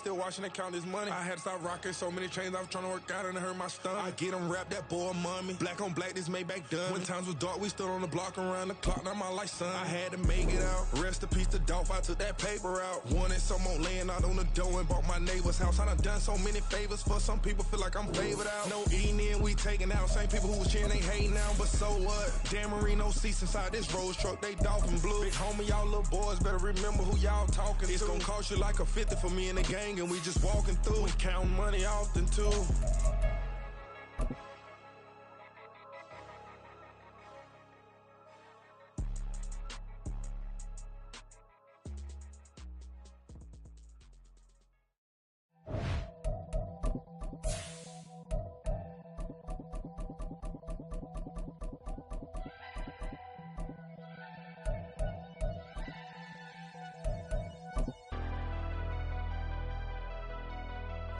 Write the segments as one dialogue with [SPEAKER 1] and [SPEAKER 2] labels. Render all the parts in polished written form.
[SPEAKER 1] Still watching it count this money. I had to stop rocking so many chains. I was trying to work out and it hurt my stomach. I get them rap, that boy mommy. Black on black, this Maybach done. When times was dark, we stood on the block around the clock. Now my life, son. I had to make it out. Rest in peace to Dolph. I took that paper out. Wanted some more laying out on the dough and bought my neighbor's house. I done done so many favors for some people. Feel like I'm favored out. No eating in, we taking out. Same people who was cheering, they hating now. But so what? Dan Marino seats inside this Rolls truck. They dolphin blue. Big homie, y'all little boys better remember who y'all talking to. It's gonna cost you like a 50 for me and the gang, and we just walking through and counting money often too.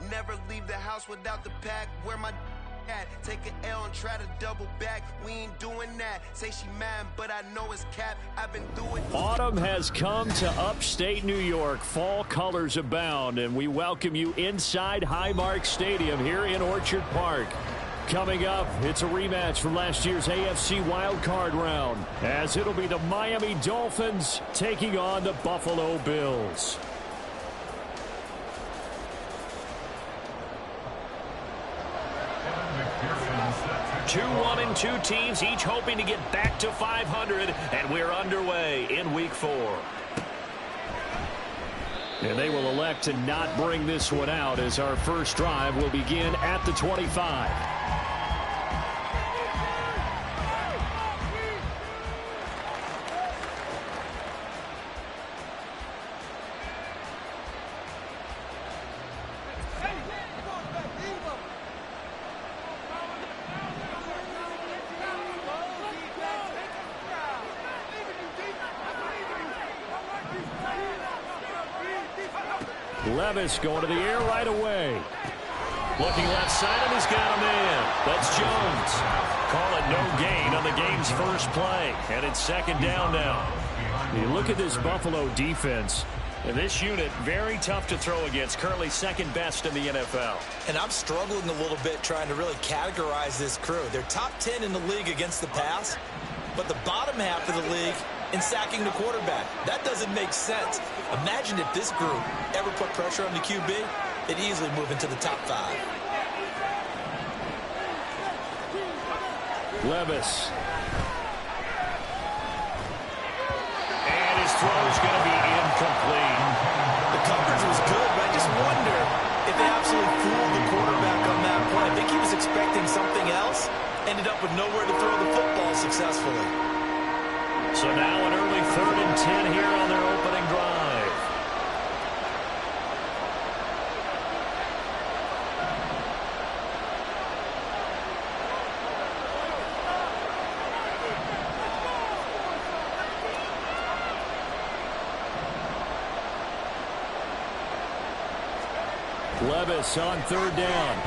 [SPEAKER 2] Never leave the house without the pack. Where my at? Take an L and try to double back. We ain't doing that. Say she mad, but I know it's cap. I've been doing.
[SPEAKER 3] Autumn has come to upstate New York. Fall colors abound, and we welcome you inside Highmark Stadium here in Orchard Park. Coming up, it's a rematch from last year's AFC wildcard round, as it'll be the Miami Dolphins taking on the Buffalo Bills. 2-1-2 teams, each hoping to get back to 500, and we're underway in Week 4. And they will elect to not bring this one out, as our first drive will begin at the 25. Levis going to the air right away. Looking left side, and he's got a man. That's Jones. Call it no gain on the game's first play. And it's second down now. You look at this Buffalo defense. And this unit, very tough to throw against. Currently second best in the NFL.
[SPEAKER 4] And I'm struggling a little bit trying to really categorize this crew. They're top 10 in the league against the pass, but the bottom half of the league in sacking the quarterback. That doesn't make sense. Imagine if this group ever put pressure on the QB, they'd easily move into the top 5.
[SPEAKER 3] Levis. And his throw is going to be incomplete.
[SPEAKER 4] The coverage was good, but I just wonder if they absolutely fooled the quarterback on that play. I think he was expecting something else. Ended up with nowhere to throw the football successfully.
[SPEAKER 3] So now an early 3rd and 10 here on their opening drive. Levis on 3rd down.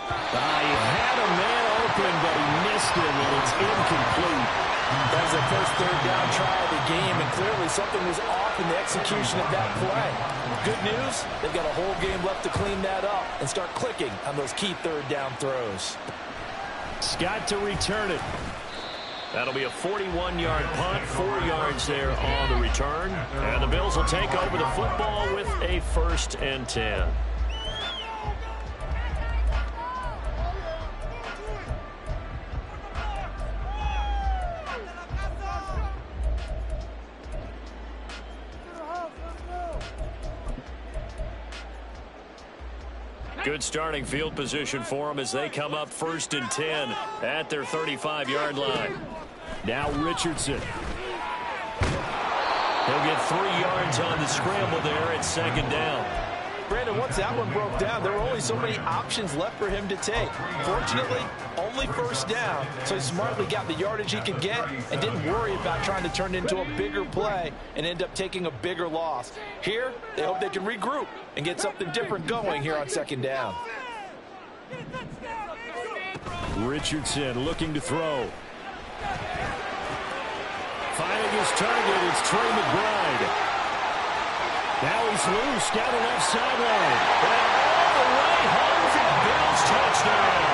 [SPEAKER 3] He had a man open, but he missed him, and it's incomplete.
[SPEAKER 4] That was their first 3rd down try of the game, and clearly something was off in the execution of that play. Good news, they've got a whole game left to clean that up and start clicking on those key 3rd down throws.
[SPEAKER 3] Scott to return it. That'll be a 41-yard punt, 4 yards there on the return. And the Bills will take over the football with a 1st and 10. Good starting field position for them as they come up 1st and 10 at their 35-yard line. Now Richardson. He'll get 3 yards on the scramble there at 2nd down.
[SPEAKER 4] Brandon, once that one broke down, there were only so many options left for him to take. Fortunately, only 1st down, so he smartly got the yardage he could get and didn't worry about trying to turn it into a bigger play and end up taking a bigger loss. Here, they hope they can regroup and get something different going here on 2nd down.
[SPEAKER 3] Richardson looking to throw. Finding his target, it's Trey McBride. Now he's loose down the left sideline. And all the way home for the Bills touchdown.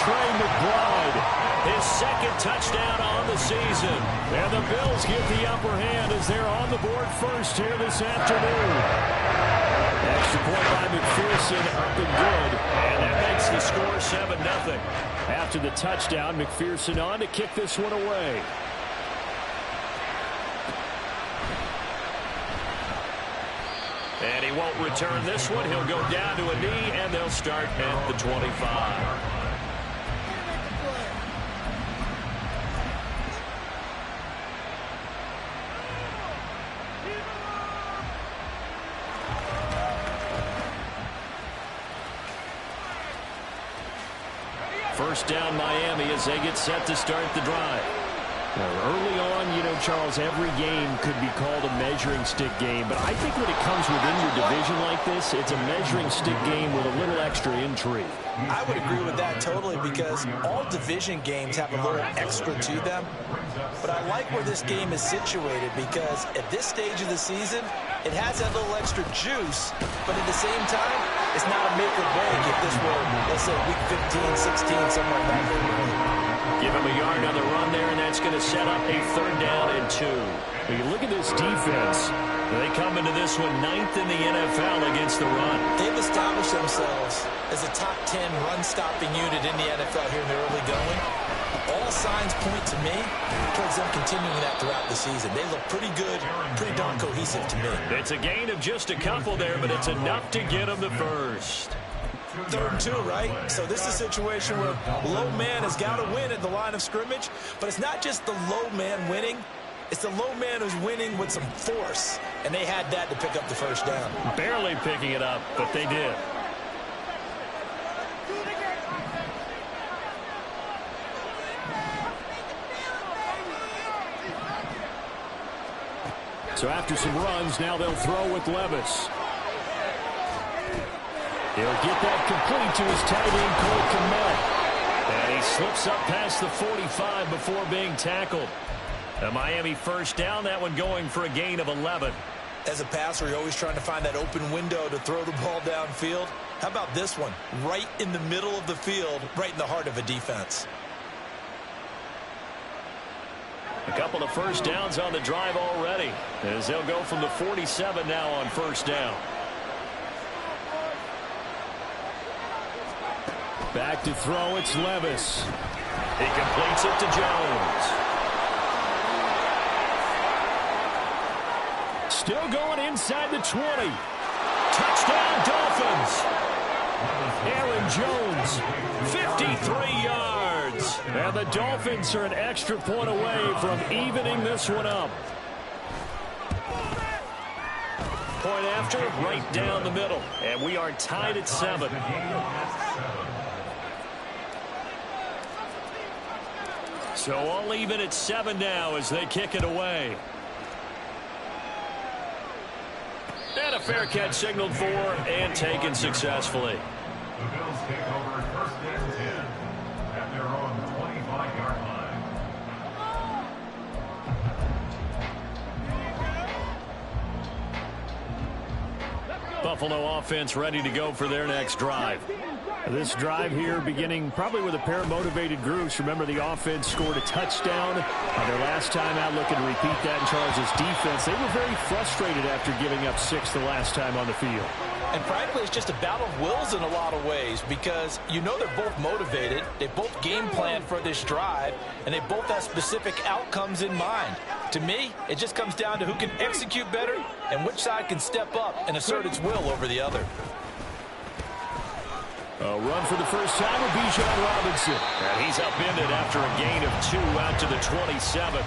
[SPEAKER 3] Trey McBride, his second touchdown on the season. And the Bills get the upper hand as they're on the board first here this afternoon. Extra point by McPherson, up and good. And that makes the score 7-0. After the touchdown, McPherson on to kick this one away. And he won't return this one. He'll go down to a knee, and they'll start at the 25. First down Miami as they get set to start the drive. Now, early on, you know, Charles, every game could be called a measuring stick game. But I think when it comes within your division like this, it's a measuring stick game with a little extra intrigue.
[SPEAKER 4] I would agree with that totally because all division games have a little extra to them. But I like where this game is situated because at this stage of the season, it has that little extra juice, but at the same time, it's not a make or break if this were, let's say, week 15, 16, somewhere in that neighborhood.
[SPEAKER 3] Give him a yard on the run there, and that's going to set up a 3rd down and 2. When you look at this defense, they come into this one 9th in the NFL against the run.
[SPEAKER 4] They've established themselves as a top 10 run-stopping unit in the NFL here in the early going. All signs point to me towards them continuing that throughout the season. They look pretty good, pretty darn cohesive to me.
[SPEAKER 3] It's a gain of just a couple there, but it's enough to get them the first.
[SPEAKER 4] 3rd and 2, right? So this is a situation where low man has got to win at the line of scrimmage, but it's not just the low man winning. It's the low man who's winning with some force, and they had that to pick up the first down.
[SPEAKER 3] Barely picking it up, but they did. So after some runs, now they'll throw with Levis. He'll get that complete to his tight end, Cole Kmet. And he slips up past the 45 before being tackled. A Miami first down, that one going for a gain of 11.
[SPEAKER 4] As a passer, you're always trying to find that open window to throw the ball downfield. How about this one? Right in the middle of the field, right in the heart of a defense.
[SPEAKER 3] A couple of first downs on the drive already, as they'll go from the 47 now on first down. Back to throw, it's Levis. He completes it to Jones. Still going inside the 20. Touchdown Dolphins. Aaron Jones, 53 yards. And the Dolphins are an extra point away from evening this one up. Point after, right down the middle. And we are tied at 7. So all even at 7 now as they kick it away. And a fair catch signaled for and taken successfully.
[SPEAKER 5] The Bills take over 1st and 10 at their own 25-yard line.
[SPEAKER 3] Buffalo offense ready to go for their next drive. This drive here beginning probably with a pair of motivated groups. Remember, the offense scored a touchdown on their last time out, looking to repeat that in Charles' defense. They were very frustrated after giving up 6 the last time on the field.
[SPEAKER 4] And frankly, it's just a battle of wills in a lot of ways because you know they're both motivated. They both game planned for this drive, and they both have specific outcomes in mind. To me, it just comes down to who can execute better and which side can step up and assert its will over the other.
[SPEAKER 3] A run for the first time with Bijan Robinson. And he's upended after a gain of 2 out to the 27.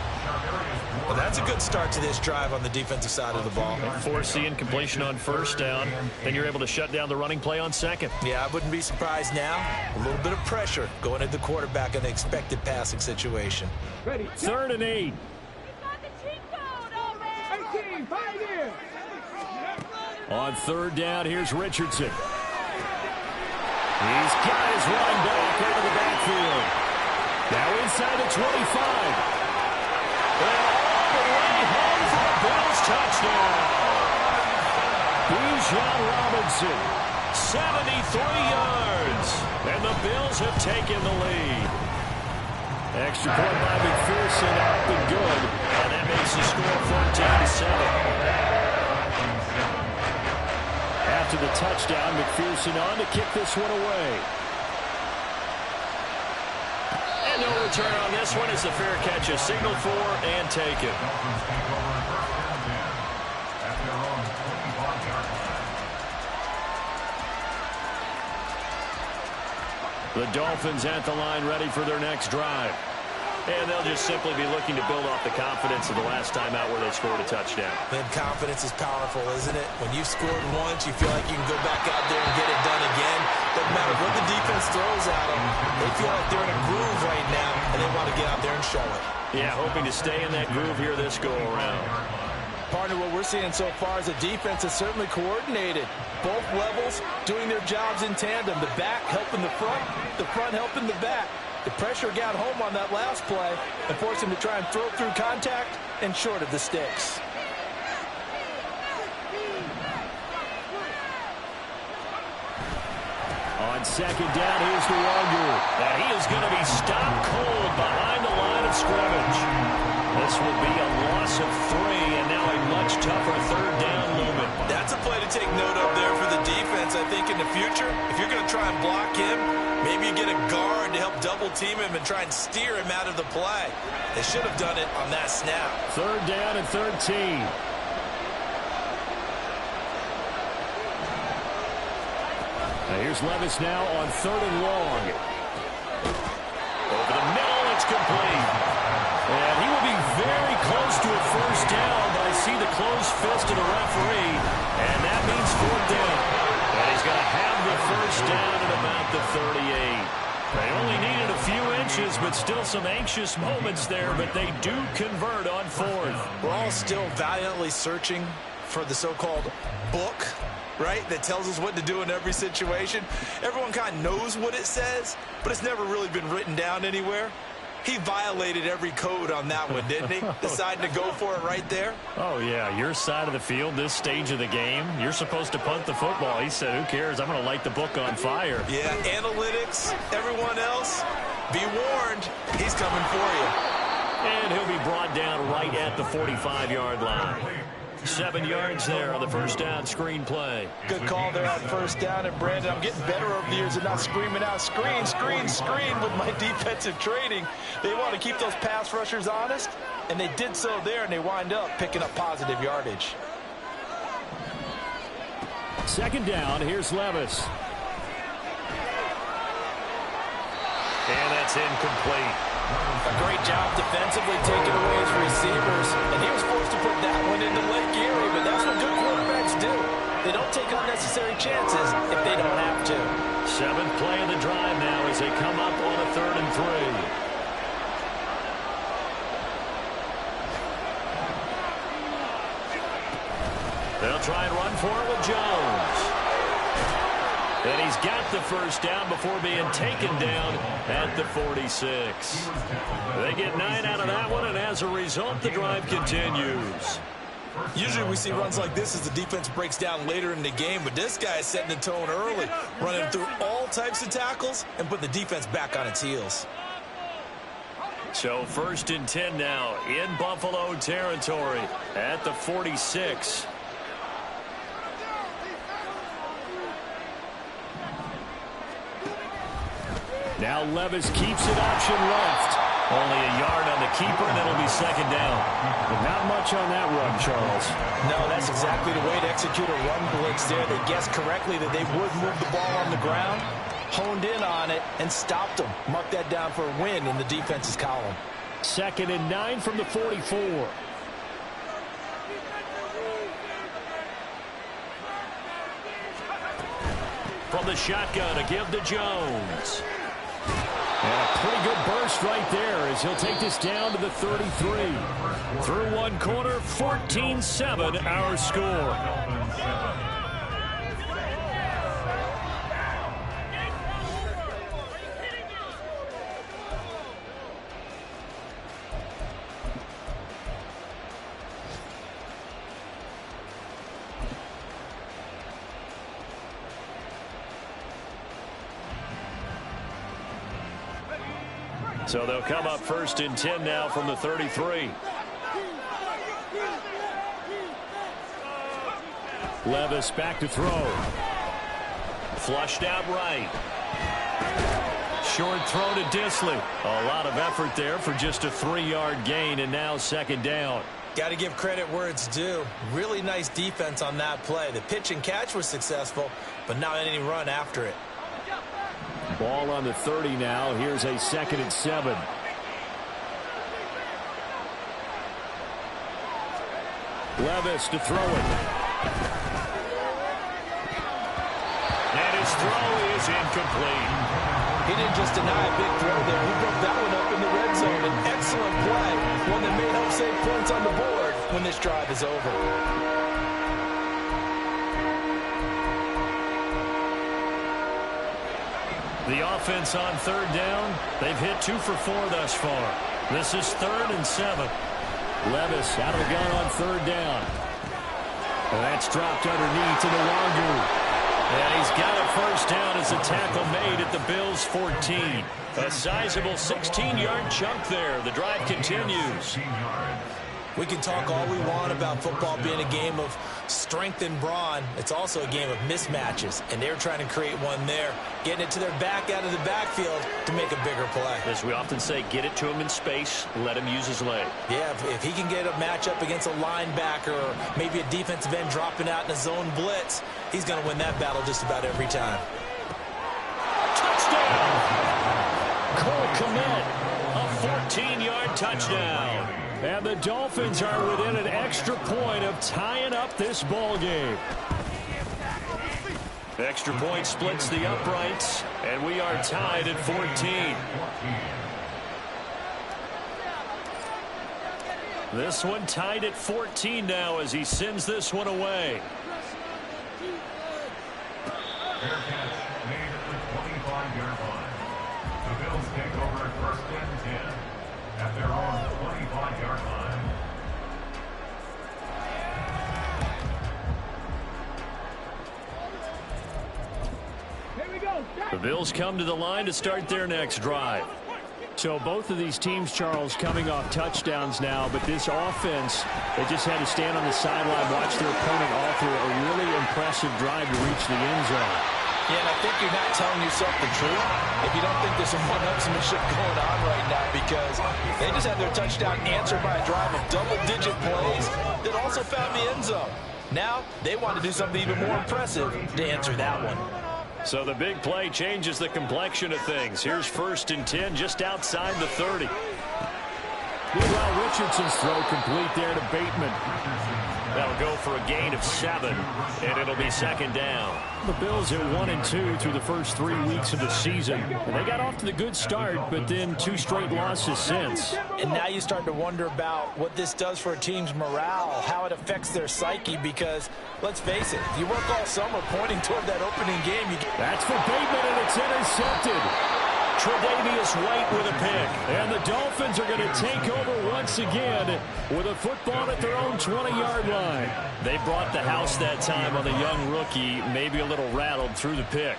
[SPEAKER 4] Well, that's a good start to this drive on the defensive side of the ball.
[SPEAKER 3] Forcing incompletion on first down. Then you're able to shut down the running play on second.
[SPEAKER 4] Yeah, I wouldn't be surprised now. A little bit of pressure going at the quarterback in the expected passing situation.
[SPEAKER 3] 3rd and 8. On 3rd down, here's Richardson. He's got his running back out of the backfield. Now inside the 25. And all the way home for a Bills touchdown. Bijan Robinson, 73 yards. And the Bills have taken the lead. Extra point by McPherson, up and good. And that makes the score 14-7. After the touchdown, McPherson on to kick this one away. And no return on this one as the fair catch is signaled for and taken. The Dolphins at the line ready for their next drive. And they'll just simply be looking to build off the confidence of the last time out where they scored a touchdown.
[SPEAKER 4] Man, confidence is powerful, isn't it? When you've scored once, you feel like you can go back out there and get it done again. Doesn't matter what the defense throws at them. They feel like they're in a groove right now, and they want to get out there and show it.
[SPEAKER 3] Yeah, hoping to stay in that groove here this go-around.
[SPEAKER 4] Partner, what we're seeing so far is the defense is certainly coordinated. Both levels doing their jobs in tandem. The back helping the front helping the back. The pressure got home on that last play and forced him to try and throw through contact and short of the sticks.
[SPEAKER 3] On second down, here's DeWanger. And he is going to be stopped cold behind the line of scrimmage. This will be a loss of 3, and now a much tougher third down moment.
[SPEAKER 4] That's a play to take note of there for the defense, I think, in the future. If you're going to try and block him, maybe you get a guard to help double-team him and try and steer him out of the play. They should have done it on that snap.
[SPEAKER 3] Third down and 13. Here's Levis now on 3rd and long. Over the middle, it's complete. And he will be very close to a first down, but I see the closed fist of the referee, and that means 4th down. And he's going to have the first down at about the 38. They only needed a few inches, but still some anxious moments there, but they do convert on 4th.
[SPEAKER 4] We're all still valiantly searching for the so-called book, right, that tells us what to do in every situation. Everyone kind of knows what it says, but it's never really been written down anywhere. He violated every code on that one, didn't he? Deciding to go for it right there.
[SPEAKER 3] Oh, yeah, your side of the field, this stage of the game, you're supposed to punt the football. He said, who cares? I'm going to light the book on fire.
[SPEAKER 4] Yeah, analytics, everyone else, be warned, he's coming for you.
[SPEAKER 3] And he'll be brought down right at the 45-yard line. 7 yards there on the first down screen play.
[SPEAKER 4] Good call there on first down. And, Brandon, I'm getting better over the years of not screaming out, screen, screen, screen with my defensive training. They want to keep those pass rushers honest, and they did so there, and they wind up picking up positive yardage.
[SPEAKER 3] Second down, here's Levis. And that's incomplete.
[SPEAKER 4] A great job defensively taking away his receivers, and he was forced to put that one into Lake Erie, but that's what good quarterbacks do. They don't take unnecessary chances if they don't have to.
[SPEAKER 3] 7th play of the drive now as they come up on a 3rd and 3. They'll try and run for it with Jones. And he's got the first down before being taken down at the 46. They get 9 out of that one, and as a result, the drive continues.
[SPEAKER 4] Usually we see runs like this as the defense breaks down later in the game, but this guy is setting the tone early, running through all types of tackles and putting the defense back on its heels.
[SPEAKER 3] So 1st and 10 now in Buffalo territory at the 46. Now Levis keeps it option left. Only a yard on the keeper, and it'll be 2nd down. But not much on that run, Charles.
[SPEAKER 4] No, that's exactly the way to execute a run blitz there. They guessed correctly that they would move the ball on the ground, honed in on it, and stopped them. Mark that down for a win in the defense's column.
[SPEAKER 3] 2nd and 9 from the 44. From the shotgun, a give to Jones. And a pretty good burst right there as he'll take this down to the 33. Through one quarter, 14-7 our score. So they'll come up 1st and 10 now from the 33. Levis back to throw. Flushed out right. Short throw to Dissly. A lot of effort there for just a 3-yard gain, and now 2nd down.
[SPEAKER 4] Got to give credit where it's due. Really nice defense on that play. The pitch and catch was successful, but not any run after it.
[SPEAKER 3] Ball on the 30 now. Here's a 2nd and 7. Levis to throw it. And his throw is incomplete.
[SPEAKER 4] He didn't just deny a big throw there. He broke that one up in the red zone. An excellent play. One that may help save points on the board when this drive is over.
[SPEAKER 3] The offense on 3rd down. They've hit 2 for 4 thus far. This is 3rd and 7. Levis out of the gun on 3rd down. And that's dropped underneath to Nwangu. And he's got a 1st down as a tackle made at the Bills' 14. A sizable 16-yard chunk there. The drive continues.
[SPEAKER 4] We can talk all we want about football being a game of strength and brawn. It's also a game of mismatches, and they're trying to create one there, getting it to their back out of the backfield to make a bigger play.
[SPEAKER 3] As we often say, get it to him in space, let him use his leg.
[SPEAKER 4] Yeah, if he can get a matchup against a linebacker or maybe a defensive end dropping out in a zone blitz, he's going to win that battle just about every time.
[SPEAKER 3] Touchdown! Cole Kmet, a 14-yard touchdown. And the Dolphins are within an extra point of tying up this ball game. Extra point splits the uprights, and we are tied at 14. This one tied at 14 now as he sends this one away.
[SPEAKER 5] Fair catch made at the 25-yard line. The Bills take over at 1st and 10 at their own 25-yard line.
[SPEAKER 3] The Bills come to the line to start their next drive. So both of these teams, Charles, coming off touchdowns now, but this offense, they just had to stand on the sideline, watch their opponent offer a really impressive drive to reach the end zone.
[SPEAKER 4] Yeah, and I think you're not telling yourself the truth if you don't think there's some one-upsmanship going on right now, because they just had their touchdown answered by a drive of double-digit plays that also found the end zone. Now they want to do something even more impressive to answer that one.
[SPEAKER 3] So the big play changes the complexion of things. Here's 1st and 10 just outside the 30. Meanwhile, Richardson's throw complete there to Bateman. That'll go for a gain of 7, and it'll be 2nd down. The Bills are 1-2 through the first 3 weeks of the season. And they got off to the good start, but then 2 straight losses since.
[SPEAKER 4] And now you start to wonder about what this does for a team's morale, how it affects their psyche, because, let's face it, you work all summer pointing toward that opening game.
[SPEAKER 3] That's for Bateman, and it's intercepted. Tre'Davious White with a pick. And the Dolphins are going to take over once again with a football at their own 20-yard line. They brought the house that time on the young rookie, maybe a little rattled through the pick.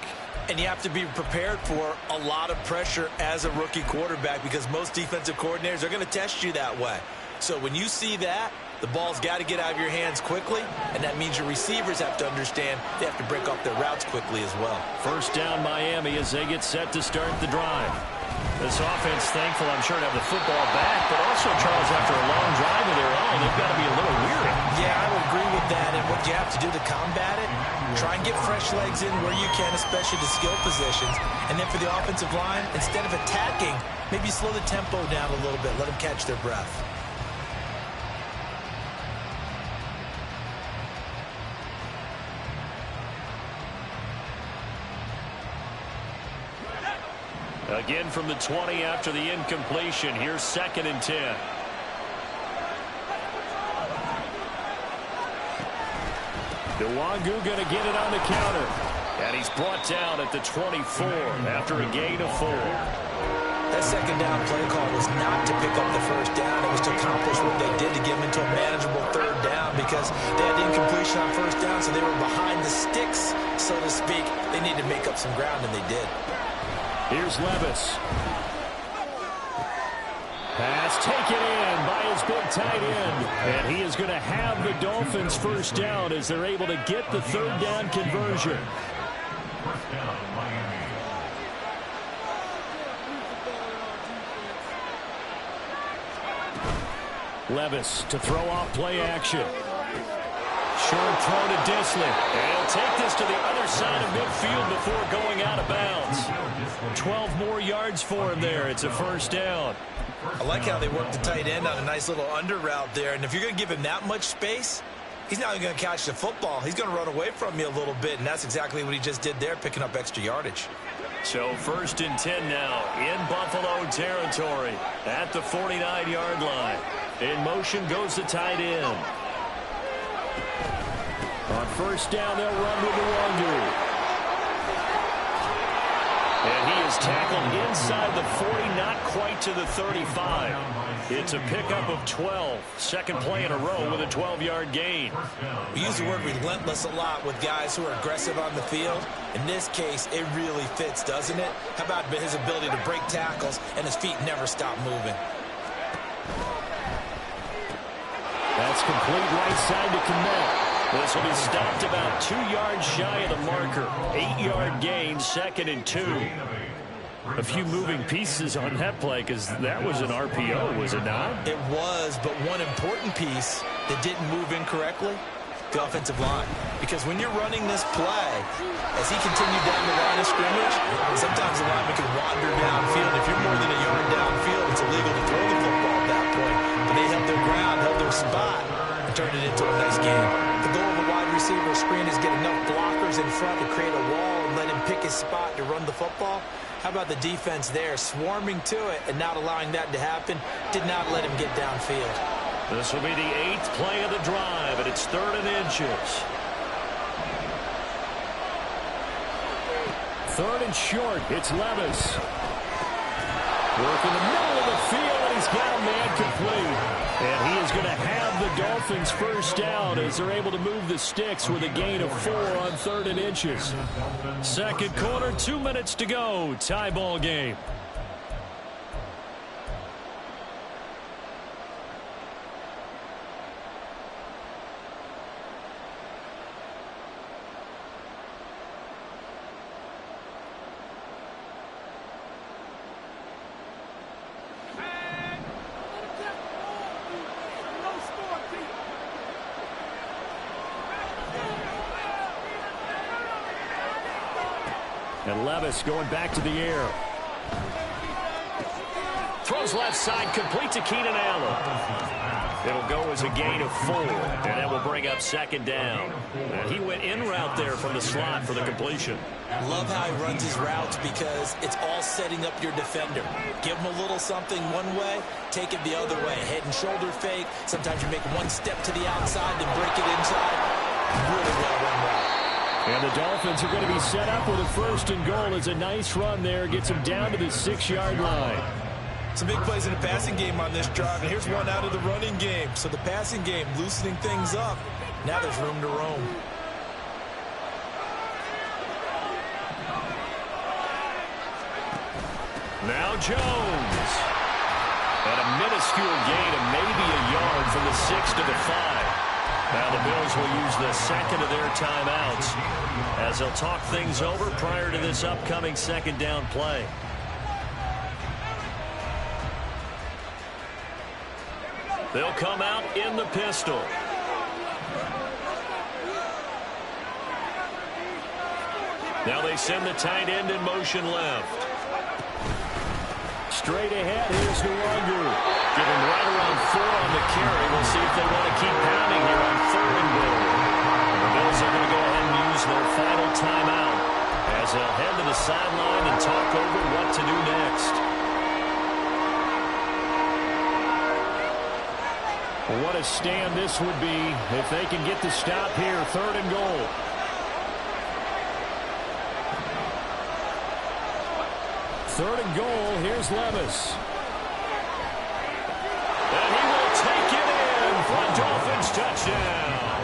[SPEAKER 4] And you have to be prepared for a lot of pressure as a rookie quarterback, because most defensive coordinators are going to test you that way. So when you see that, the ball's got to get out of your hands quickly, and that means your receivers have to understand they have to break off their routes quickly as well.
[SPEAKER 3] 1st down Miami as they get set to start the drive. This offense thankful, I'm sure, to have the football back, but also, Charles, after a long drive of their own, they've got to be a little weary.
[SPEAKER 4] Yeah, I would agree with that, and what you have to do to combat it, try and get fresh legs in where you can, especially the skill positions, and then for the offensive line, instead of attacking, maybe slow the tempo down a little bit, let them catch their breath.
[SPEAKER 3] Again from the 20 after the incompletion. Here's 2nd and 10. Nwangu going to get it on the counter. And he's brought down at the 24 after a gain of 4.
[SPEAKER 4] That 2nd down play call was not to pick up the 1st down. It was to accomplish what they did to get them into a manageable 3rd down, because they had the incompletion on 1st down, so they were behind the sticks, so to speak. They needed to make up some ground, and they did.
[SPEAKER 3] Here's Levis. Pass taken in by his big tight end. And he is going to have the Dolphins first down as they're able to get the third down conversion.
[SPEAKER 5] First down, Miami.
[SPEAKER 3] Levis to throw off play action. Short throw to Dissly. And he'll take this to the other side of midfield before going out of bounds. 12 more yards for him there. It's a first down.
[SPEAKER 4] I like how they work the tight end on a nice little under route there. And if you're going to give him that much space, he's not even going to catch the football. He's going to run away from you a little bit, and that's exactly what he just did there, picking up extra yardage.
[SPEAKER 3] So 1st and 10 now in Buffalo territory at the 49-yard line. In motion goes the tight end. On first down, they'll run with Nwangu. And he is tackled inside the 40, not quite to the 35. It's a pickup of 12. Second play in a row with a 12-yard gain.
[SPEAKER 4] We use the word relentless a lot with guys who are aggressive on the field. In this case, it really fits, doesn't it? How about his ability to break tackles and his feet never stop moving?
[SPEAKER 3] That's complete right side to Kmet. This will be stopped about 2 yards shy of the marker. 8-yard gain, 2nd and 2. A few moving pieces on that play because that was an RPO, was it not?
[SPEAKER 4] It was, but one important piece that didn't move incorrectly, the offensive line. Because when you're running this play, as he continued down the line of scrimmage, sometimes the lineman can wander downfield. If you're more than a yard downfield, it's illegal to throw the football at that point. But they held their ground, held their spot, and turned it into a nice game. The goal of a wide receiver screen is get enough blockers in front to create a wall and let him pick his spot to run the football. How about the defense there, swarming to it and not allowing that to happen? Did not let him get downfield.
[SPEAKER 3] This will be the 8th play of the drive, and it's 3rd and inches. 3rd and short. It's Levis. Work in the middle of the field, and he's got a man complete. And he is going to have the Dolphins first down as they're able to move the sticks with a gain of 4 on 3rd and inches. Second quarter, 2 minutes to go. Tie ball game. And Levis going back to the air. Throws left side, complete to Keenan Allen. It'll go as a gain of 4, and that will bring up 2nd down. And he went in route there from the slot for the completion.
[SPEAKER 4] Love how he runs his routes because it's all setting up your defender. Give him a little something one way, take it the other way. Head and shoulder fake. Sometimes you make one step to the outside, then break it inside. Really well run route.
[SPEAKER 3] And the Dolphins are going to be set up with a 1st and goal. It's a nice run there. Gets them down to the 6-yard line.
[SPEAKER 4] Some big plays in the passing game on this drive, and here's one out of the running game. So the passing game loosening things up. Now there's room to roam.
[SPEAKER 3] Now Jones. And a minuscule gain of maybe a yard from the 6 to the 5. Now the Bills will use the 2nd of their timeouts as they'll talk things over prior to this upcoming 2nd down play. They'll come out in the pistol. Now they send the tight end in motion left. Straight ahead, here's Nwangu. Give him right around 4 on the carry. We'll see if they want to keep pounding here on 3rd and goal. The Bills are going to go ahead and use their final timeout as they'll head to the sideline and talk over what to do next. What a stand this would be if they can get the stop here. 3rd and goal. Third and goal. Here's Levis. And he will take it in for a Dolphins touchdown.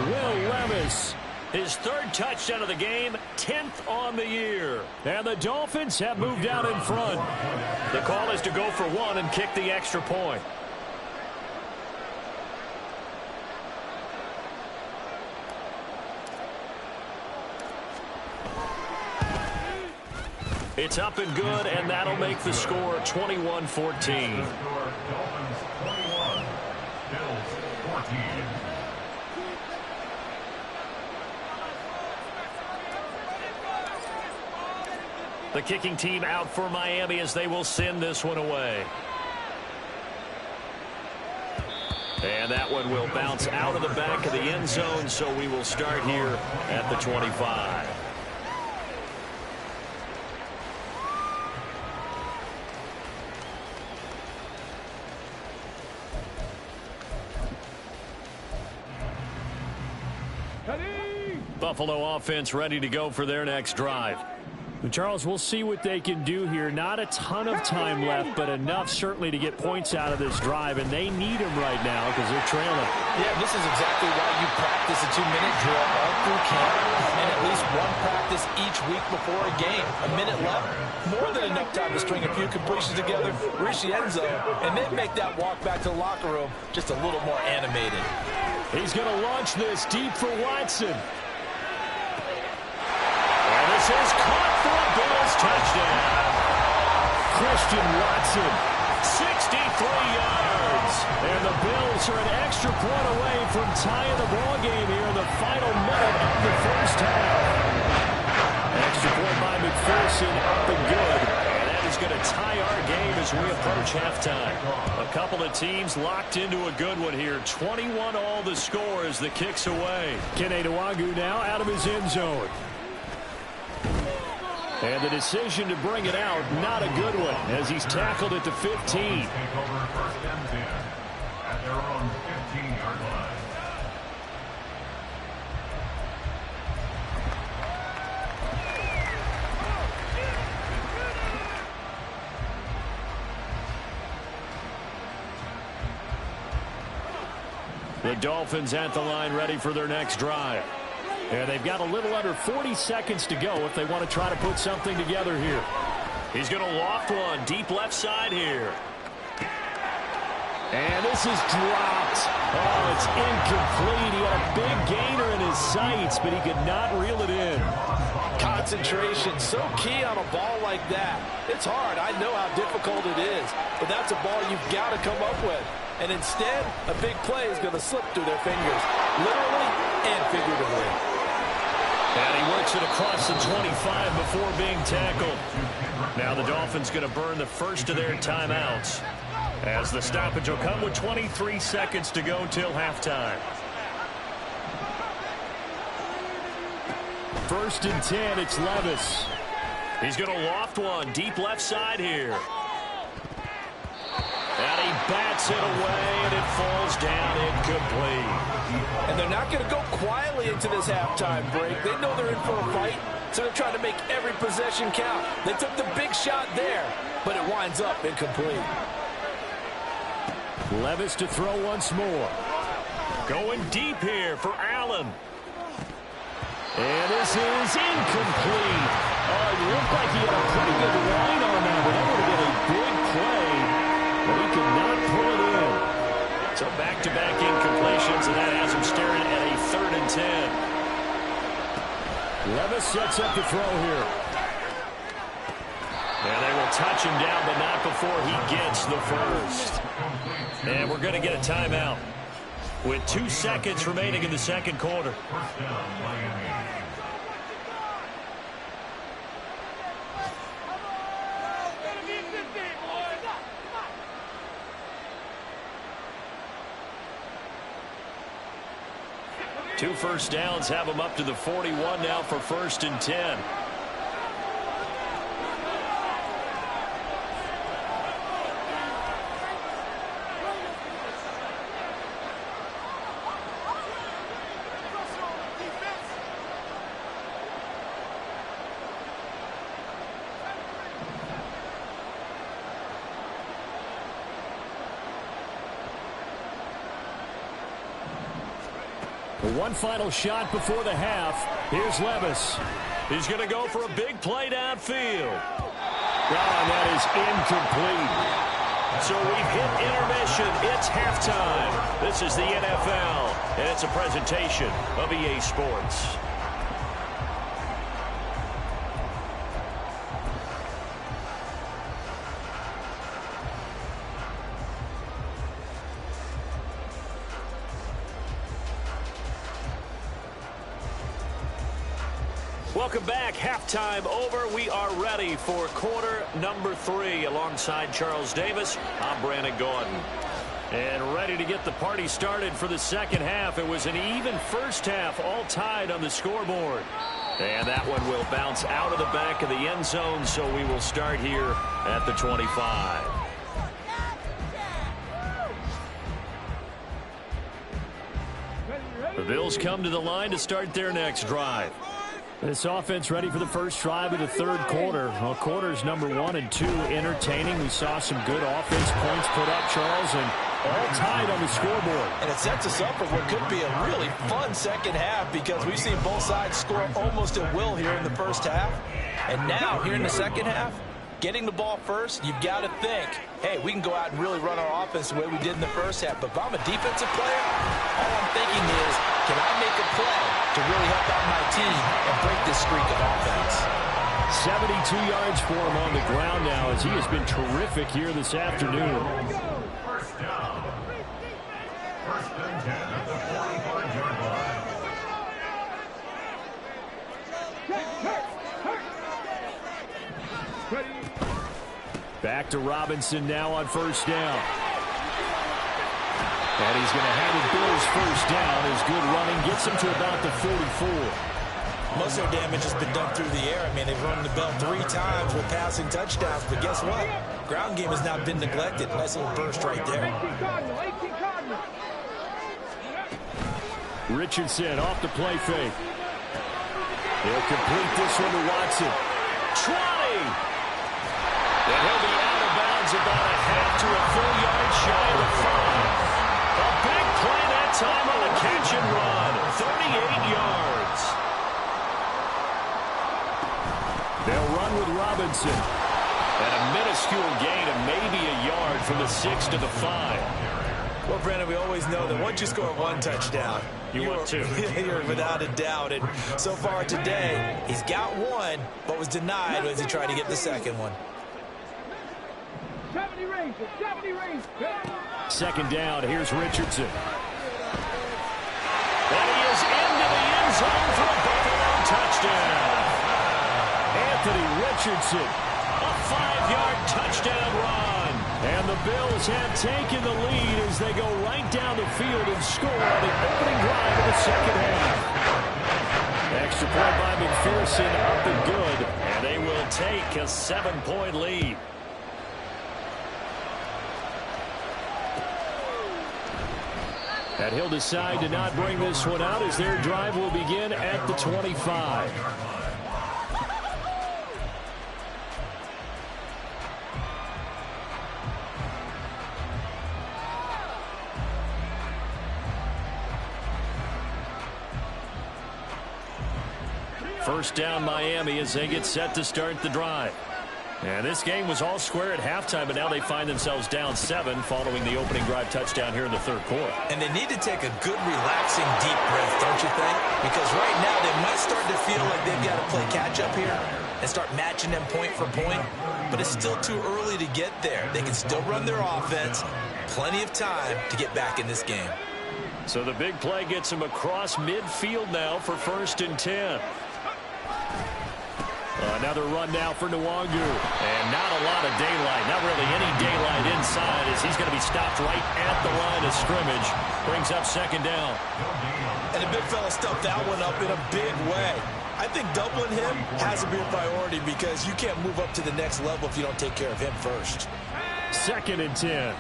[SPEAKER 3] Will Levis His third touchdown of the game, 10th on the year. And the Dolphins have moved out in front. The call is to go for one and kick the extra point. It's up and good, and that'll make the score 21-14.
[SPEAKER 5] Dolphins 21, Bills 14.
[SPEAKER 3] The kicking team out for Miami as they will send this one away. And that one will bounce out of the back of the end zone, so we will start here at the 25. Buffalo offense ready to go for their next drive.
[SPEAKER 6] Charles, we'll see what they can do here. Not a ton of time left, but enough certainly to get points out of this drive, and they need them right now because they're trailing.
[SPEAKER 4] Yeah, this is exactly why you practice a 2-minute drill all through camp and at least one practice each week before a game. A minute left, more than enough time to string a few completions together, reach the end zone, and then make that walk back to the locker room just a little more animated.
[SPEAKER 6] He's going to launch this deep for Watson.
[SPEAKER 3] This is caught for a Bills touchdown.
[SPEAKER 6] Christian Watson.
[SPEAKER 3] 63 yards. And the Bills are an extra point away from tying the ball game here in the final minute of the first half. Extra point by McPherson, up and good. And that is going to tie our game as we approach halftime. A couple of teams locked into a good one here. 21 all the score as the kick's away.
[SPEAKER 6] Kene Nwangwu now out of his end zone. And the decision to bring it out, not a good one, as he's tackled at the 15.
[SPEAKER 5] Take over first and 10 at their own 15-yard line.
[SPEAKER 3] The Dolphins at the line ready for their next drive.
[SPEAKER 6] And they've got a little under 40 seconds to go if they want to try to put something together here.
[SPEAKER 3] He's going to loft one deep left side here.
[SPEAKER 6] And this is dropped. Oh, it's incomplete. He had a big gainer in his sights, but he could not reel it in.
[SPEAKER 4] Concentration, so key on a ball like that. It's hard. I know how difficult it is, but that's a ball you've got to come up with. And instead, a big play is going to slip through their fingers, literally and figuratively.
[SPEAKER 3] And he works it across the 25 before being tackled. Now the Dolphins going to burn the first of their timeouts, as the stoppage will come with 23 seconds to go till halftime.
[SPEAKER 6] 1st and 10, it's Levis.
[SPEAKER 3] He's going to loft one deep left side here. And he bats it away, and it falls down incomplete.
[SPEAKER 4] And they're not going to go quietly into this halftime break. They know they're in for a fight, so they're trying to make every possession count. They took the big shot there, but it winds up incomplete.
[SPEAKER 6] Levis to throw once more.
[SPEAKER 3] Going deep here for Allen.
[SPEAKER 6] And this is incomplete. Oh, it looked like he had a pretty good line on that, but that would have been a big play. But he could not pull it in.
[SPEAKER 3] So back-to-back incompletions, and that has him staring at a 3rd and 10.
[SPEAKER 6] Levis sets up the throw here.
[SPEAKER 3] And they will touch him down, but not before he gets the first. And we're going to get a timeout with 2 seconds remaining in the second quarter.
[SPEAKER 5] First down, Miami.
[SPEAKER 3] Two first downs have them up to the 41 now for 1st and 10. One final shot before the half. Here's Levis. He's going to go for a big play downfield. Oh, and that is incomplete. So we've hit intermission. It's halftime. This is the NFL, and it's a presentation of EA Sports. Welcome back. Halftime over. We are ready for quarter number 3 alongside Charles Davis. I'm Brandon Gordon. And ready to get the party started for the second half. It was an even first half, all tied on the scoreboard. And that one will bounce out of the back of the end zone, so we will start here at the 25. The Bills come to the line to start their next drive. This offense ready for the first drive of the third quarter. Well, quarters number 1 and 2 entertaining. We saw some good offense points put up, Charles, and all tied on the scoreboard.
[SPEAKER 4] And it sets us up for what could be a really fun second half because we've seen both sides score almost at will here in the first half. And now, here in the second half, getting the ball first, you've got to think, hey, we can go out and really run our offense the way we did in the first half. But if I'm a defensive player, all I'm thinking is, can I make a play to really help out my team and break this streak of offense?
[SPEAKER 3] 72 yards for him on the ground now as he has been terrific here this afternoon.
[SPEAKER 5] First down. First and 10 at the 45-yard line.
[SPEAKER 3] Back to Robinson now on first down. And he's going to have the Bills first down. His good running gets him to about the 44.
[SPEAKER 7] Most of their damage has been done through the air. I mean, they've run the bell 3 times with passing touchdowns. But guess what? Ground game has not been neglected. Nice little burst right there.
[SPEAKER 3] Richardson off the play fake. He'll complete this one to Watson. 20! And he'll be out of bounds about a half to a full yard shy of the 5. A big play that time on a catch and run. 38 yards. They'll run with Robinson. And a minuscule gain of maybe a yard from the 6 to the 5.
[SPEAKER 7] Well, Brandon, we always know that once you score 1 touchdown,
[SPEAKER 3] You want 2.
[SPEAKER 7] You're without a doubt. And so far today, he's got 1, but was denied as he tried to get the second one.
[SPEAKER 3] Second down, here's Richardson. And he is into the end zone for a Buffalo touchdown. Anthony Richardson, a 5-yard touchdown run. And the Bills have taken the lead as they go right down the field and score on the opening drive of the second half. Extra point by McPherson, up and good. And they will take a 7-point lead. And he'll decide to not bring this one out as their drive will begin at the 25. First down Miami as they get set to start the drive. And this game was all square at halftime, but now they find themselves down 7 following the opening drive touchdown here in the third quarter.
[SPEAKER 7] And they need to take a good, relaxing, deep breath, don't you think? Because right now they might start to feel like they've got to play catch-up here and start matching them point for point. But it's still too early to get there. They can still run their offense. Plenty of time to get back in this game.
[SPEAKER 3] So the big play gets them across midfield now for 1st and 10. Another run now for Nwangu. And not a lot of daylight. Not really any daylight inside as he's going to be stopped right at the line of scrimmage. Brings up second down.
[SPEAKER 7] And the big fella stuffed that one up in a big way. I think doubling him has to be a priority because you can't move up to the next level if you don't take care of him first.
[SPEAKER 3] 2nd and 10.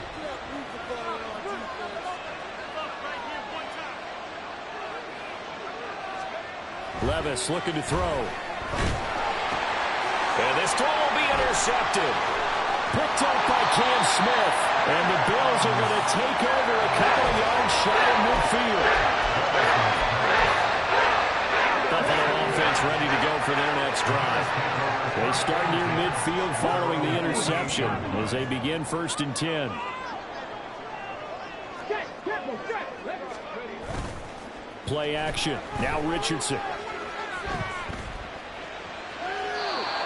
[SPEAKER 3] Levis looking to throw. And this throw will be intercepted. Picked up by Cam Smith. And the Bills are going to take over a couple of yards shy of midfield. gets ready to go for their next drive. They start near midfield following the interception as they begin 1st and 10. Play action. Now Richardson.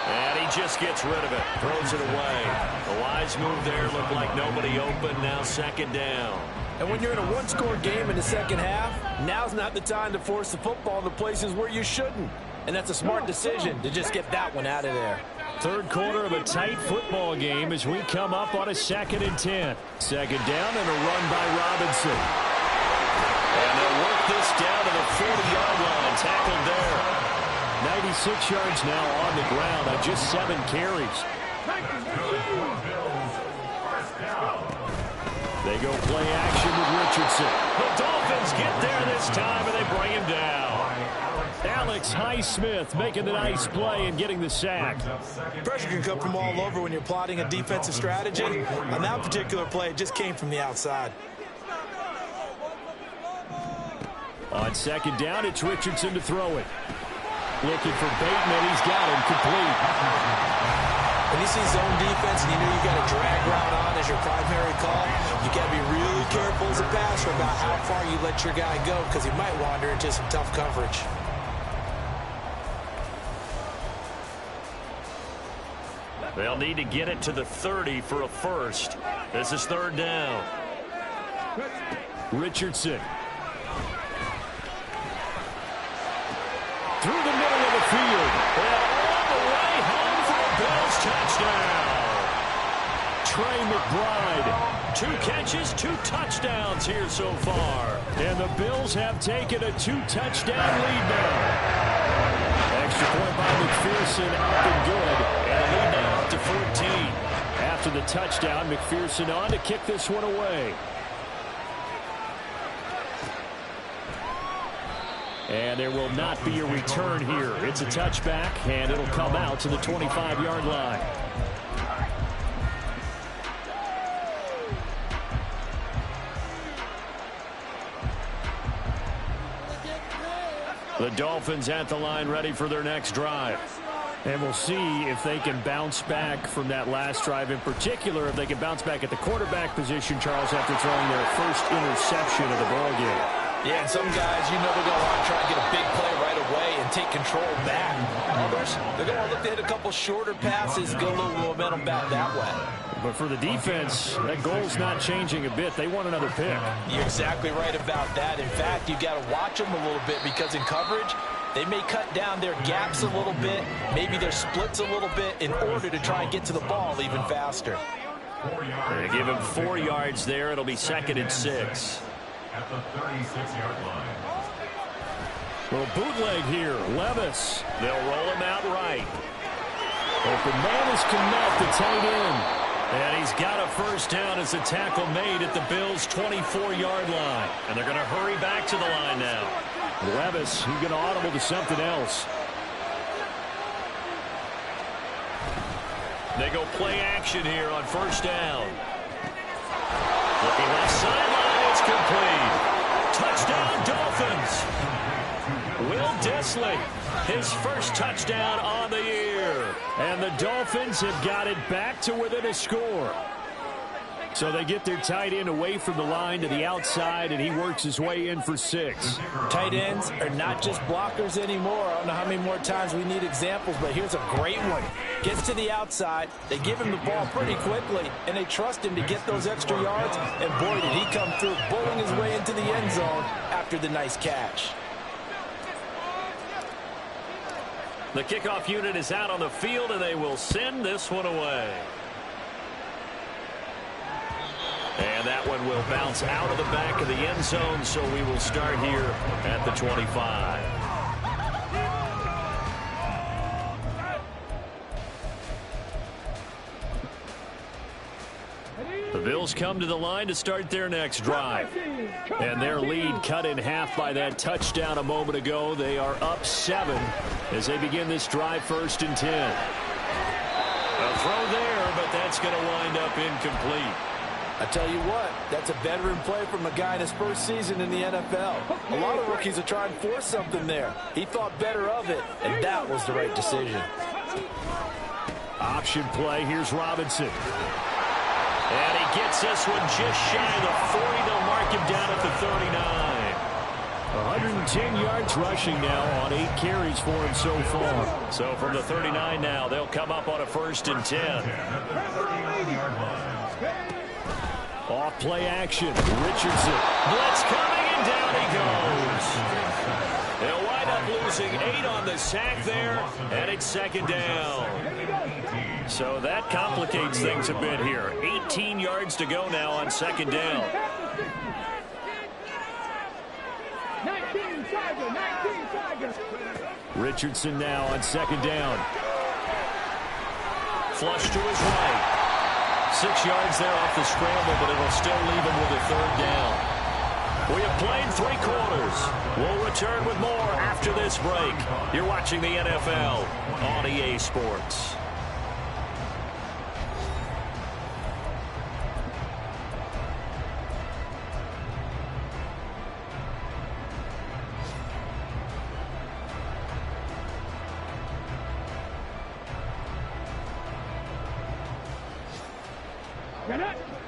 [SPEAKER 3] And he just gets rid of it. Throws it away. The wise move there. Looked like nobody open. Now 2nd down.
[SPEAKER 4] And when you're in a one-score game in the second half, now's not the time to force the football in the places where you shouldn't. And that's a smart decision to just get that one out of there.
[SPEAKER 3] 3rd quarter of a tight football game as we come up on a 2nd and 10. 2nd down and a run by Robinson. And they'll work this down to the 40-yard line. Tackled there. 96 yards now on the ground on just 7 carries. They go play action with Richardson. The Dolphins get there this time, and they bring him down. Alex Highsmith making the nice play and getting the sack.
[SPEAKER 4] Pressure can come from all over when you're plotting a defensive strategy. On that particular play, it just came from the outside.
[SPEAKER 3] On 2nd down, it's Richardson to throw it. Looking for Bateman. He's got him complete.
[SPEAKER 4] When you see zone defense and you know you got a drag route on as your primary call, you got to be really careful as a passer about how far you let your guy go because he might wander into some tough coverage.
[SPEAKER 3] They'll need to get it to the 30 for a first. This is 3rd down. Richardson. Through the middle of the field. And all the way home for a Bills touchdown. Trey McBride. 2 catches, 2 touchdowns here so far. And the Bills have taken a 2-touchdown lead now. Extra point by McPherson up and good. And a lead now up to 14. After the touchdown, McPherson on to kick this one away. And there will not be a return here. It's a touchback, and it'll come out to the 25-yard line. The Dolphins at the line ready for their next drive. And we'll see if they can bounce back from that last drive. In particular, if they can bounce back at the quarterback position, Charles, after throwing their first interception of the ballgame.
[SPEAKER 4] Yeah, and some guys, you know they're going to want to try and get a big play right away and take control back. Others, they're going to look to hit a couple shorter passes, get a little momentum back that way.
[SPEAKER 3] But for the defense, that goal's not changing a bit. They want another pick.
[SPEAKER 4] You're exactly right about that. In fact, you got to watch them a little bit because in coverage, they may cut down their gaps a little bit, maybe their splits a little bit in order to try and get to the ball even faster.
[SPEAKER 3] They give him 4 yards there. It'll be 2nd and 6.
[SPEAKER 5] At the 36-yard line.
[SPEAKER 3] Little bootleg here. Levis. They'll roll him out right. Open man is Kmet, the tight end. And he's got a first down as a tackle made at the Bills' 24-yard line. And they're going to hurry back to the line now. Levis, he's going to audible to something else. They go play action here on 1st down. Looking left sideline, it's complete. Touchdown, Dolphins. Will Dissly, his first touchdown on the year. And the Dolphins have got it back to within a score. So they get their tight end away from the line to the outside, and he works his way in for 6.
[SPEAKER 4] Tight ends are not just blockers anymore. I don't know how many more times we need examples, but here's a great one. Gets to the outside, they give him the ball pretty quickly, and they trust him to get those extra yards, and boy, did he come through, bowling his way into the end zone after the nice catch.
[SPEAKER 3] The kickoff unit is out on the field, and they will send this one away. And that one will bounce out of the back of the end zone, so we will start here at the 25. The Bills come to the line to start their next drive. And their lead cut in half by that touchdown a moment ago. They are up 7 as they begin this drive 1st and 10. A throw there, but that's going to wind up incomplete.
[SPEAKER 4] I tell you what, that's a veteran play from a guy in his first season in the NFL. A lot of rookies are trying to force something there. He thought better of it, and that was the right decision.
[SPEAKER 3] Option play. Here's Robinson. And he gets this one just shy of the 40. They'll mark him down at the 39. 110 yards rushing now on 8 carries for him so far. So from the 39 now, they'll come up on a 1st and 10. Off play action. Richardson. Blitz coming, and down he goes. They'll wind up losing 8 on the sack there, and it's 2nd down. So that complicates things a bit here. 18 yards to go now on 2nd down.
[SPEAKER 8] 19 Tigers.
[SPEAKER 3] Richardson now on 2nd down. Flush to his right. 6 yards there off the scramble, but it'll still leave him with a 3rd down. We have played 3 quarters. We'll return with more after this break. You're watching the NFL on EA Sports.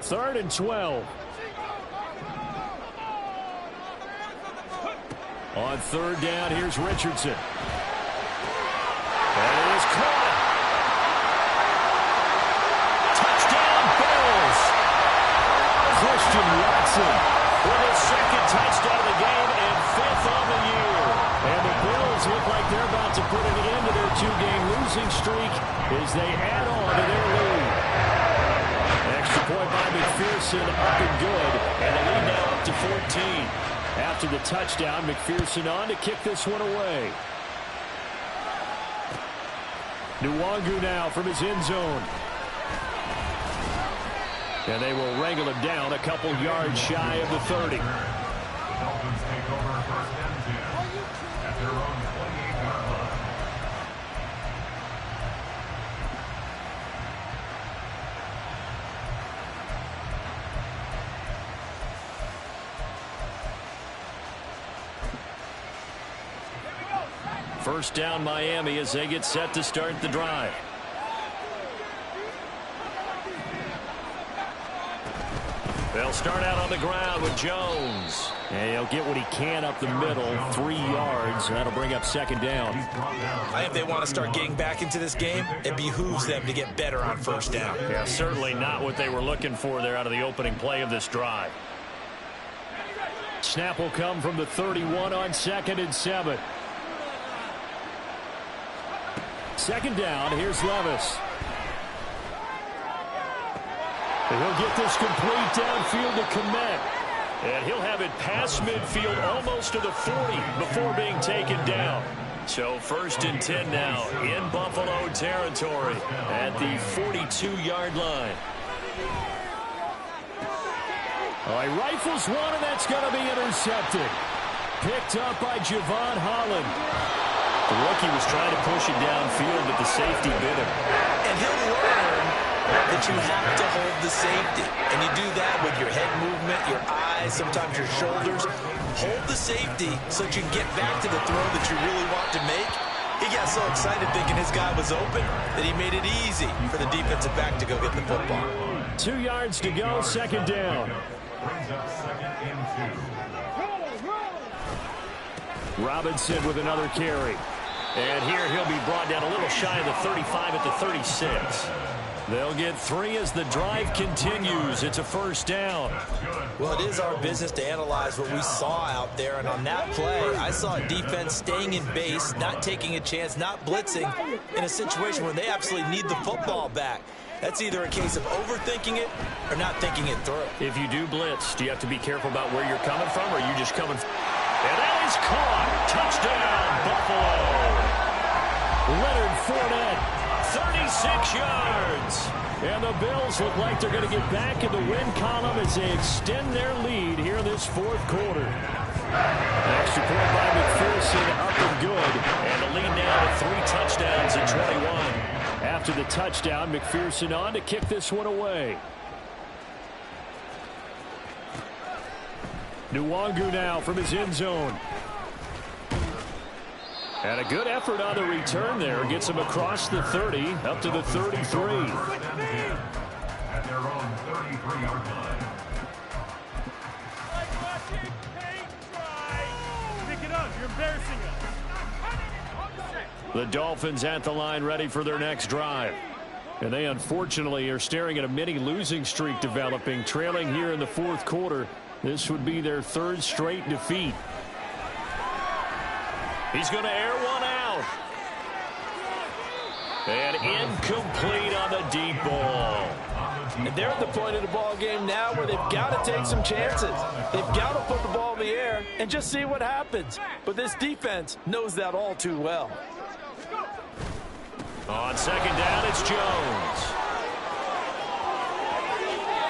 [SPEAKER 3] Third and 12. On 3rd down, here's Richardson. And it is caught. Touchdown, Bills. Christian Watson with his 2nd touchdown of the game and 5th on the year. And the Bills look like they're about to put an end to their 2-game losing streak as they add on to their lead. Extra point by McPherson, up and good, and the lead now up to 14. After the touchdown, McPherson on to kick this one away. Nwangu now from his end zone. And they will wrangle him down a couple yards shy of the 30.
[SPEAKER 5] The Dolphins take over 1st and 10 at their own 28-yard line.
[SPEAKER 3] First down, Miami, as they get set to start the drive. They'll start out on the ground with Jones. And he'll get what he can up the middle, 3 yards. That'll bring up 2nd down.
[SPEAKER 7] I think if they want to start getting back into this game, it behooves them to get better on 1st down.
[SPEAKER 3] Yeah, certainly not what they were looking for there out of the opening play of this drive. Snap will come from the 31 on 2nd and 7. 2nd down, here's Levis. And he'll get this complete downfield to Kmet. And he'll have it past midfield almost to the 40 before being taken down. So 1st and 10 now in Buffalo territory at the 42-yard line. All right, rifles one, and that's going to be intercepted. Picked up by Javon Holland. The rookie was trying to push it downfield, but the safety bit him.
[SPEAKER 7] And he'll learn that you have to hold the safety. And you do that with your head movement, your eyes, sometimes your shoulders. Hold the safety so that you can get back to the throw that you really want to make. He got so excited thinking his guy was open that he made it easy for the defensive back to go get the football.
[SPEAKER 3] 2 yards to go, 2nd down.
[SPEAKER 5] Brings up 2nd and 2.
[SPEAKER 3] Robinson with another carry. And here he'll be brought down a little shy of the 35 at the 36. They'll get 3 as the drive continues. It's a 1st down.
[SPEAKER 7] Well, it is our business to analyze what we saw out there. And on that play, I saw a defense staying in base, not taking a chance, not blitzing in a situation where they absolutely need the football back. That's either a case of overthinking it or not thinking it through.
[SPEAKER 3] If you do blitz, do you have to be careful about where you're coming from, or are you just coming? And that is caught. Touchdown, Buffalo. Leonard Fournette, 36 yards. And the Bills look like they're going to get back in the win column as they extend their lead here in this 4th quarter. Extra point by McPherson, up and good. And the lead now to 3 touchdowns at 21. After the touchdown, McPherson on to kick this one away. Nwangu now from his end zone. And a good effort on the return there. Gets him across the 30, up to the 33.
[SPEAKER 5] At their own 33-yard line.
[SPEAKER 6] Pick it up. You're embarrassing us.
[SPEAKER 3] The Dolphins at the line ready for their next drive. And they unfortunately are staring at a mini losing streak developing, trailing here in the fourth quarter. This would be their third straight defeat. He's going to air one out. And incomplete on the deep ball.
[SPEAKER 4] And they're at the point of the ball game now where they've got to take some chances. They've got to put the ball in the air and just see what happens. But this defense knows that all too well.
[SPEAKER 3] On second down, it's Jones.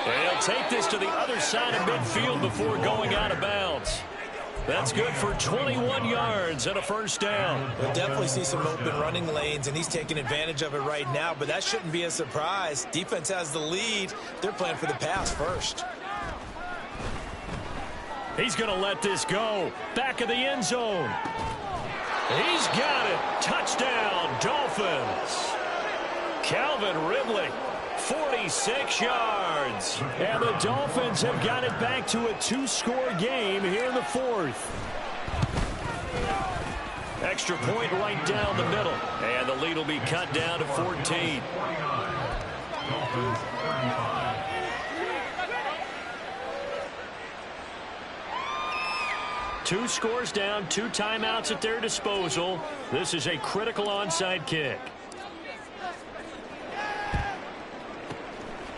[SPEAKER 3] And he'll take this to the other side of midfield before going out of bounds. That's good for 21 yards and a first down.
[SPEAKER 7] We'll definitely see some open running lanes, and he's taking advantage of it right now, but that shouldn't be a surprise. Defense has the lead. They're playing for the pass first.
[SPEAKER 3] He's going to let this go. Back of the end zone. He's got it. Touchdown, Dolphins. Calvin Ridley, 46 yards. And the Dolphins have got it back to a two-score game here in the fourth. Extra point right down the middle. And the lead will be cut down to 14. Two scores down, 2 timeouts at their disposal. This is a critical onside kick.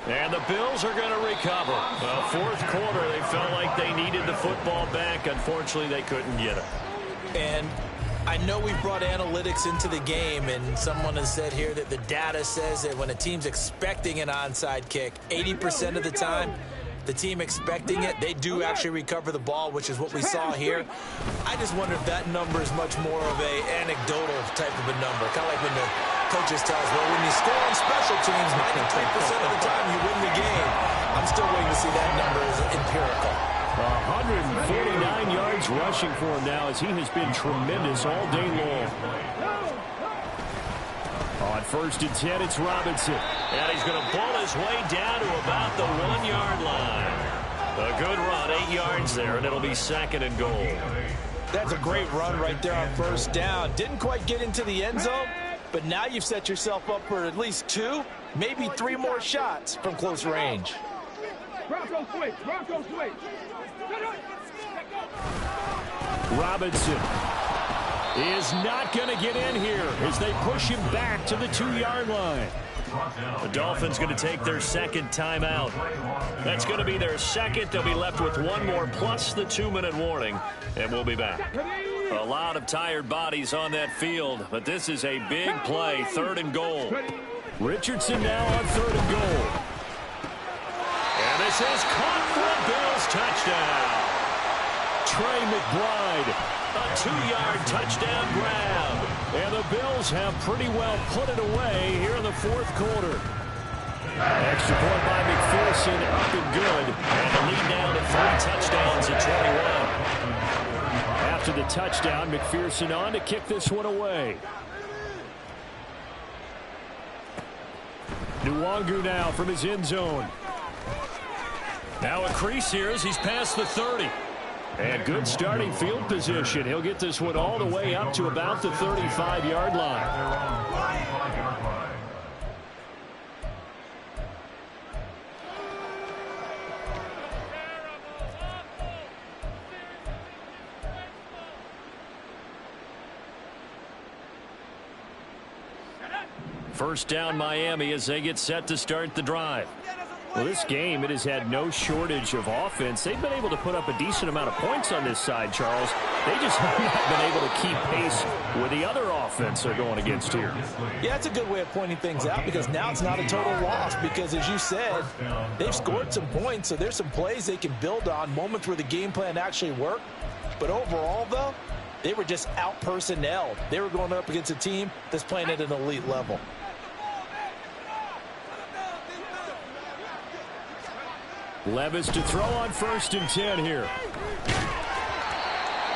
[SPEAKER 3] And the Bills are going to recover. Well, fourth quarter, they felt like they needed the football back. Unfortunately, they couldn't get it.
[SPEAKER 7] And I know we brought analytics into the game, and someone has said here that the data says that when a team's expecting an onside kick, 80% of the time, the team expecting it, they do actually recover the ball, which is what we saw here. I just wonder if that number is much more of a anecdotal type of a number. Kind of like when the coaches tell us, well, when you score on special teams, 93% of the time you win the game. I'm still waiting to see that number as empirical.
[SPEAKER 3] 149 yards rushing for him now as he has been tremendous all day long. On first and 10, it's Robinson. And he's going to pull his way down to about the 1-yard line. A good run, 8 yards there, and it'll be second and goal.
[SPEAKER 4] That's a great run right there on first down. Didn't quite get into the end zone, but now you've set yourself up for at least 2, maybe 3 more shots from close range.
[SPEAKER 8] Bronco switch. Bronco switch.
[SPEAKER 3] Robinson is not going to get in here as they push him back to the 2-yard line. The Dolphins going to take their second timeout. That's going to be their second. They'll be left with 1 more plus the 2-minute warning, and we'll be back. A lot of tired bodies on that field, but this is a big play, 3rd and goal. Richardson now on 3rd and goal. And this is caught for a Bills touchdown. Trey McBride, a 2-yard touchdown grab. And the Bills have pretty well put it away here in the fourth quarter. Extra point by McPherson, up and good. And the lead down to 3 touchdowns at 21. After the touchdown, McPherson on to kick this one away. Nwangu now from his end zone. Now a crease here as he's past the 30. And good starting field position. He'll get this one all the way up to about the 35-yard line. First down Miami as they get set to start the drive. Well, this game, it has had no shortage of offense. They've been able to put up a decent amount of points on this side, Charles. They just have not been able to keep pace with the other offense they're going against here.
[SPEAKER 4] Yeah, that's a good way of pointing things out because now it's not a total loss because, as you said, they've scored some points, so there's some plays they can build on, moments where the game plan actually worked. But overall, though, they were just out-personnelled. They were going up against a team that's playing at an elite level.
[SPEAKER 3] Levis to throw on 1st and 10 here.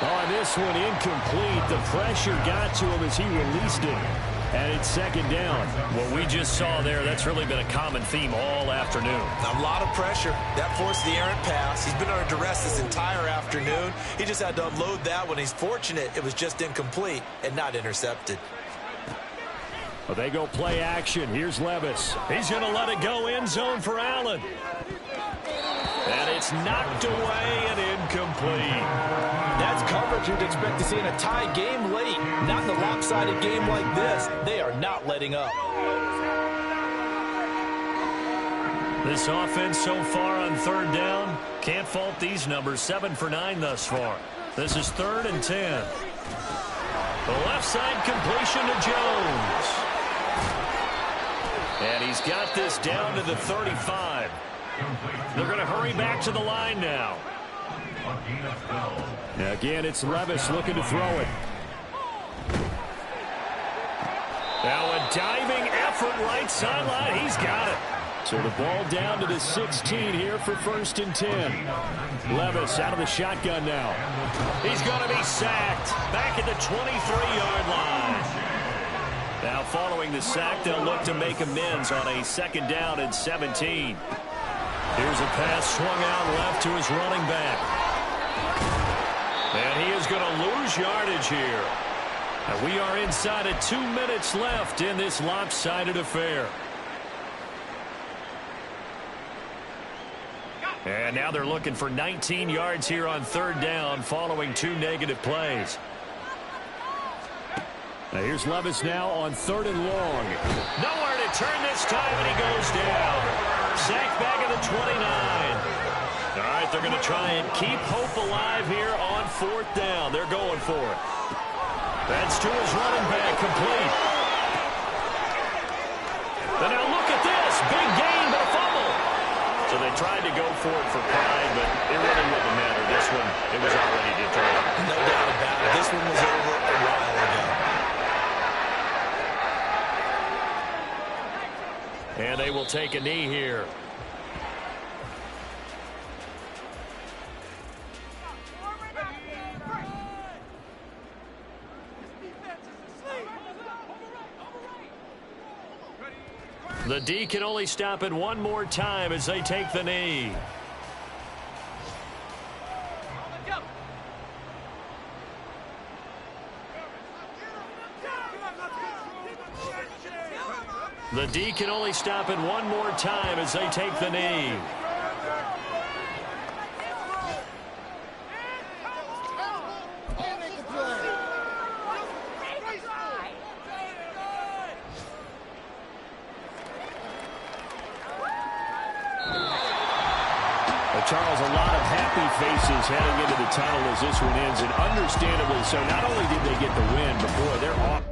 [SPEAKER 3] Oh, this one incomplete. The pressure got to him as he released it. And it's 2nd down.
[SPEAKER 6] What we just saw there, that's really been a common theme all afternoon.
[SPEAKER 7] A lot of pressure. That forced the errant pass. He's been under duress this entire afternoon. He just had to unload that one. He's fortunate it was just incomplete and not intercepted.
[SPEAKER 3] Well, they go play action. Here's Levis.
[SPEAKER 6] He's going to let it go end zone for Allen.
[SPEAKER 3] And it's knocked away and incomplete.
[SPEAKER 4] That's coverage you'd expect to see in a tie game late. Not in a lopsided game like this. They are not letting up.
[SPEAKER 6] This offense so far on 3rd down, can't fault these numbers. 7 for 9 thus far. This is 3rd and 10. The left side completion to Jones. And he's got this down to the 35. They're going to hurry back to the line now.
[SPEAKER 3] Again, it's Levis looking to throw it.
[SPEAKER 6] Now a diving effort right sideline. He's got it.
[SPEAKER 3] So the ball down to the 16 here for 1st and 10. Levis out of the shotgun now.
[SPEAKER 6] He's going to be sacked back at the 23-yard line.
[SPEAKER 3] Now following the sack, they'll look to make amends on a 2nd down and 17.
[SPEAKER 6] Here's a pass swung out left to his running back. And he is going to lose yardage here. And we are inside of 2 minutes left in this lopsided affair. And now they're looking for 19 yards here on 3rd down following 2 negative plays.
[SPEAKER 3] Now here's Levis now on 3rd and long.
[SPEAKER 6] Nowhere to turn this time, and he goes down. Sacked back at the 29. All right, they're going to try and keep hope alive here on 4th down. They're going for it. That's to his running back, complete. And now look at this. Big gain, but a fumble. So they tried to go for it for pride, but it really wouldn't matter. This one, it was already determined.
[SPEAKER 7] No doubt about it. This one was over a while ago.
[SPEAKER 6] And they will take a knee here. The D can only stop it one more time as they take the knee. The D can only stop it one more time as they take the knee.
[SPEAKER 3] Charles, a lot of happy faces heading into the tunnel as this one ends, and understandably so. Not only did they get the win, but boy, they're off.